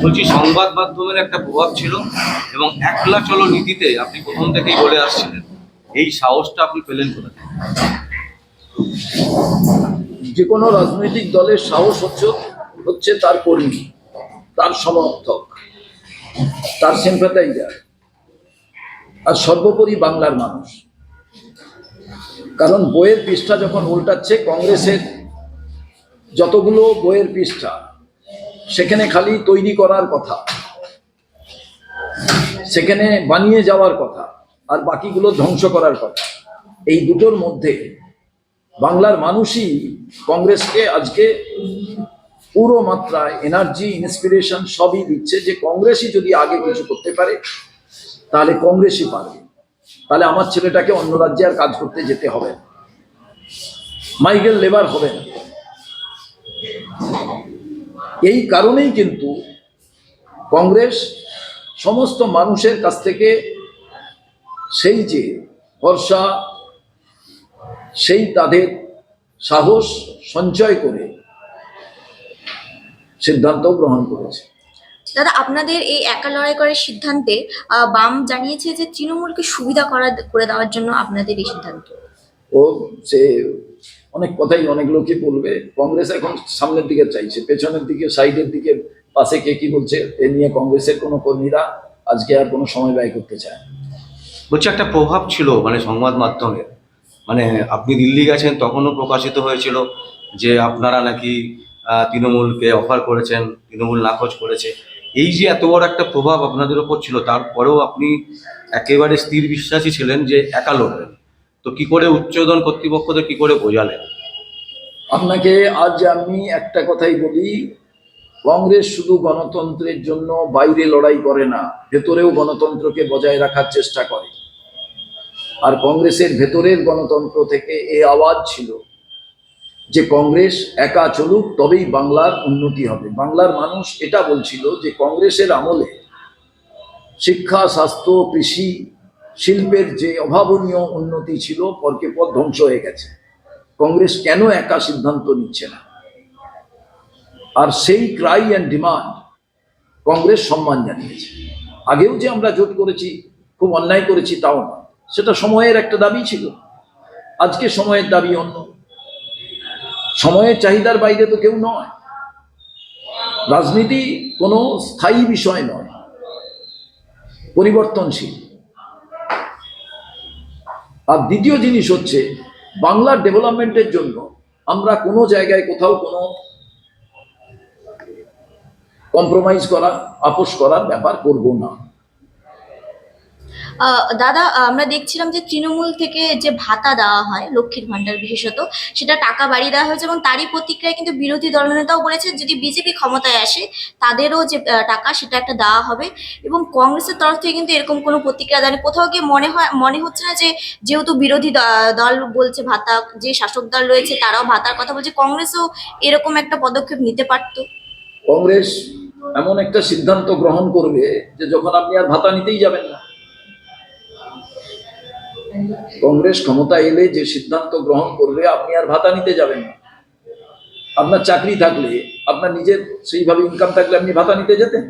বলছি সংবাদ মাধ্যমের একটা প্রভাব ছিল এবং একলা চলো নীতিতে আপনি প্রথম থেকেই বলে আসছিলেন, এই সাহসটা আপনি পেলেন কোথা থেকে? যে কোনো রাজনৈতিক দলের সাহস হচ্ছে তার কর্মী, তার সমর্থক, তার সিম্প্যাথাইজার, আর সর্বোপরি বাংলার মানুষ। কারণ বইয়ের পৃষ্ঠা যখন উল্টাচ্ছে, কংগ্রেসের যতগুলো বইয়ের পৃষ্ঠা, সেখানে খালি তৈরি করার কথা, সেখানে বানিয়ে যাওয়ার কথা, আর বাকিগুলো ধ্বংস করার কথা। এই দুটোর মধ্যে বাংলার মানুষই কংগ্রেসকে আজকে পুরো মাত্রায় এনার্জি, ইন্সপিরেশন সবই দিচ্ছে যে কংগ্রেসই যদি আগে কিছু করতে পারে তাহলে কংগ্রেসই পারবে। তাহলে আমার ছেলেটাকে অন্য রাজ্যে আর কাজ করতে যেতে হবে না, মাইগ্রেন লেবার হবে না। এই কারণেই কিন্তু কংগ্রেস সমস্ত মানুষের কাছ থেকে সেই যে ভরসা, সেই তাদের সাহস সঞ্চয় করে সিদ্ধান্ত গ্রহণ করেছে। দাদা, আপনাদের এই একা লড়াই করার সিদ্ধান্তে বাম জানিয়েছে যে তৃণমূলকে সুবিধা করে দেওয়ার জন্য আপনাদের এই সিদ্ধান্ত। ও সে অনেক কথাই অনেক লোকই বলবে। কংগ্রেস এখন সামনের দিকে চাইছে, পেছনের দিকে, সাইডের দিকে, পাশে কে কি বলছে এ নিয়ে কংগ্রেসের কোনো কর্মীরা আজকে আর কোনো সময় ব্যয় করতে চায়। বলছি একটা প্রভাব ছিল মানে সংবাদ মাধ্যমের, মানে আপনি দিল্লি গেছেন তখনও প্রকাশিত হয়েছিল যে আপনারা নাকি তৃণমূলকে অফার করেছেন, তৃণমূল নাকচ করেছে। এই যে এত বড় একটা প্রভাব আপনাদের ওপর ছিল, তারপরেও আপনি একেবারে স্থির বিশ্বাসী ছিলেন যে একা লড়বেন। তো কি করে উচ্চদন কর্তৃপক্ষদের কি করে বোঝালেন? আপনাকে আজ আমি একটা কথাই বলি, কংগ্রেস শুধু গণতন্ত্রের জন্য বাইরে লড়াই করে না, ভেতরেও গণতন্ত্রকে বজায় রাখার চেষ্টা করে। আর কংগ্রেসের ভেতরের গণতন্ত্র থেকে এই আওয়াজ ছিল যে কংগ্রেস একা চলুক, তবেই বাংলার উন্নতি হবে। বাংলার মানুষ এটা বলছিল যে কংগ্রেসের আমলে শিক্ষা, স্বাস্থ্য, কৃষি, শিল্পের যে অভাবনীয় উন্নতি ছিল পরকে পর ধ্বংস হয়ে গেছে। কংগ্রেস কেন একা সিদ্ধান্ত নিচ্ছে না? আর সেই ক্রাই অ্যান্ড ডিমান্ড কংগ্রেস সম্মান জানিয়েছে। আগেও যে আমরা জোট করেছি, খুব অন্যায় করেছি তাও না, সেটা সময়ের একটা দাবি ছিল। আজকে সময়ের দাবি অন্য, সময়ের চাহিদার বাইরে তো কেউ নয়। রাজনীতি কোনো স্থায়ী বিষয় নয়, পরিবর্তনশীল। আর দ্বিতীয় জিনিস হচ্ছে, বাংলার ডেভেলপমেন্টের জন্য আমরা কোনো জায়গায় কোথাও কোনো কম্প্রোমাইজ করা, আপোষ করার ব্যাপার করব না। দাদা, আমরা দেখছিলাম যে তৃণমূল থেকে যে ভাতা দেওয়া হয় লক্ষ্মীর ভান্ডার বিশেষত, সেটা টাকা বাড়িয়ে দেওয়া হয়েছে এবং তারই প্রতিক্রিয়ায় কিন্তু বিরোধী দলনেতাও বলেছে যদি বিজেপি ক্ষমতায় আসে তাদেরও যে টাকা সেটা একটা দেওয়া হবে। এবং কংগ্রেসের তরফ থেকে কিন্তু এরকম কোনো প্রতিক্রিয়া দেয়নি। কোথাও গিয়ে মনে হচ্ছে না যে যেহেতু বিরোধী দল বলছে ভাতা, যে শাসক দল রয়েছে তারাও ভাতার কথা বলছে, কংগ্রেসও এরকম একটা পদক্ষেপ নিতে পারতো? কংগ্রেস এমন একটা সিদ্ধান্ত গ্রহণ করবে যে যখন আপনি আর ভাতা নিতেই যাবেন না। কংগ্রেস ক্ষমতা এলে যে সিদ্ধান্ত গ্রহণ করবে, আপনি আর ভাতা নিতে যাবেন না। আপনার চাকরি থাকলে, আপনার নিজের সেইভাবে ইনকাম থাকলে আপনি ভাতা নিতে যেতেন।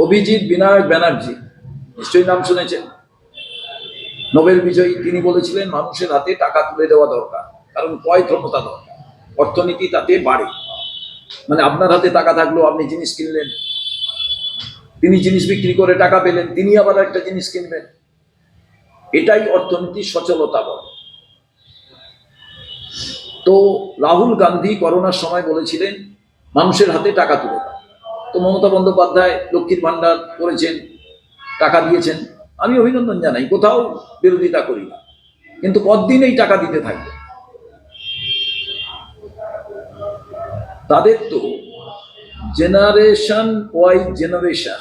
অভিজিৎ বিনায়ক ব্যানার্জি নিশ্চয়ই নাম শুনেছেন, নোবেল বিজয়ী। তিনি বলেছিলেন মানুষের হাতে টাকা তুলে দেওয়া দরকার, কারণ ক্রয় ক্ষমতা দরকার, অর্থনীতি তাতে বাড়ে। মানে আপনার হাতে টাকা থাকলেও আপনি জিনিস কিনলেন, তিনি জিনিস বিক্রি করে টাকা পেলেন, তিনি আবার একটা জিনিস কিনবেন। এটাই অর্থনীতির সচলতা বলে। তো রাহুল গান্ধী করোনার সময় বলেছিলেন মানুষের হাতে টাকা তুলে দাও। তো মমতা বন্দ্যোপাধ্যায় লক্ষ্মীর ভান্ডার করেছেন, টাকা দিয়েছেন, আমি অভিনন্দন জানাই, কোথাও বিরোধিতা করি না। কিন্তু কতদিন এই টাকা দিতে থাকবে? তাদের তো জেনারেশন ওয়াইজ জেনারেশন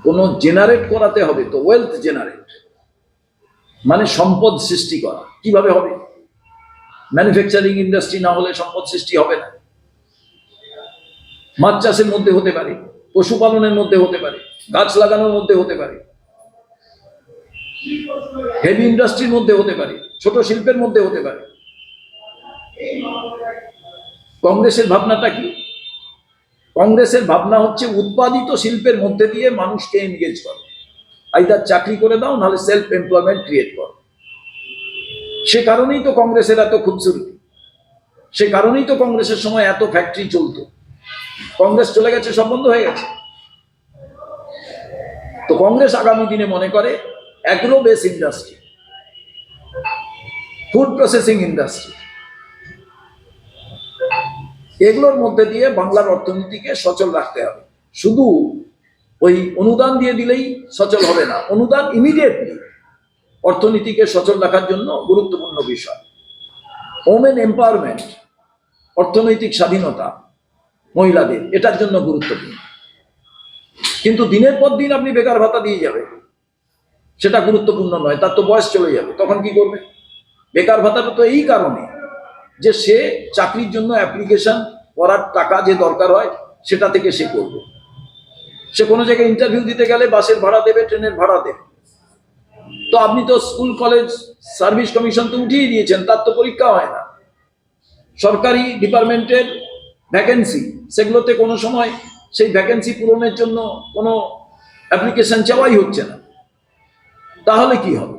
কোনো জেনারেট করাতে হবে, তো ওয়েলথ জেনারেট মানে সম্পদ সৃষ্টি করা। কিভাবে হবে? ম্যানুফ্যাকচারিং ইন্ডাস্ট্রি না হলে সম্পদ সৃষ্টি হবে না। মাছ চাষের মধ্যে হতে পারে, পশুপালনের মধ্যে হতে পারে, গাছ লাগানোর মধ্যে হতে পারে, হেভি ইন্ডাস্ট্রির মধ্যে হতে পারে, ছোট শিল্পের মধ্যে হতে পারে। কংগ্রেসের ভাবনাটা কি? কংগ্রেসের ভাবনা হচ্ছে উৎপাদিত শিল্পের মধ্যে দিয়ে মানুষকে এনগেজ করো, আইদার চাকরি করে দাও, নাহলে সেলফ এমপ্লয়মেন্ট ক্রিয়েট করো। সে কারণেই তো কংগ্রেসের এত খুবসুরতি, সে কারণেই তো কংগ্রেসের সময় এত ফ্যাক্টরি চলতো। কংগ্রেস চলে গেছে, সব বন্ধ হয়ে গেছে। তো কংগ্রেস আগামী দিনে মনে করে agro base industry, food processing industry, এগুলোর মধ্যে দিয়ে বাংলার অর্থনীতিকে সচল রাখতে হবে। শুধু ওই অনুদান দিয়ে দিলেই সচল হবে না, অনুদান ইমিডিয়েটলি অর্থনীতিকে সচল রাখার জন্য গুরুত্বপূর্ণ বিষয়। ওমেন এম্পাওয়ারমেন্ট, অর্থনৈতিক স্বাধীনতা মহিলাদের, এটার জন্য গুরুত্বপূর্ণ। কিন্তু দিনের পর দিন আপনি বেকার ভাতা দিয়ে যাবে, সেটা গুরুত্বপূর্ণ নয়, তার তো বয়স চলে যাবে, তখন কি করবে? বেকার ভাতাটা তো এই কারণে যে সে চাকরির জন্য অ্যাপ্লিকেশন করার টাকা যে দরকার হয় সেটা থেকে সে করবে। সে কোনো জায়গায় ইন্টারভিউ দিতে গেলে বাসের ভাড়া দেবে, ট্রেনের ভাড়া দেবে। তো আপনি তো স্কুল কলেজ সার্ভিস কমিশন তো উঠিয়ে দিয়েছেন, তার তো পরীক্ষা হয় না। সরকারি ডিপার্টমেন্টের ভ্যাকেন্সি, সেগুলোতে কোনো সময় সেই ভ্যাকেন্সি পূরণের জন্য কোনো অ্যাপ্লিকেশন চাওয়াই হচ্ছে না। তাহলে কি হবে?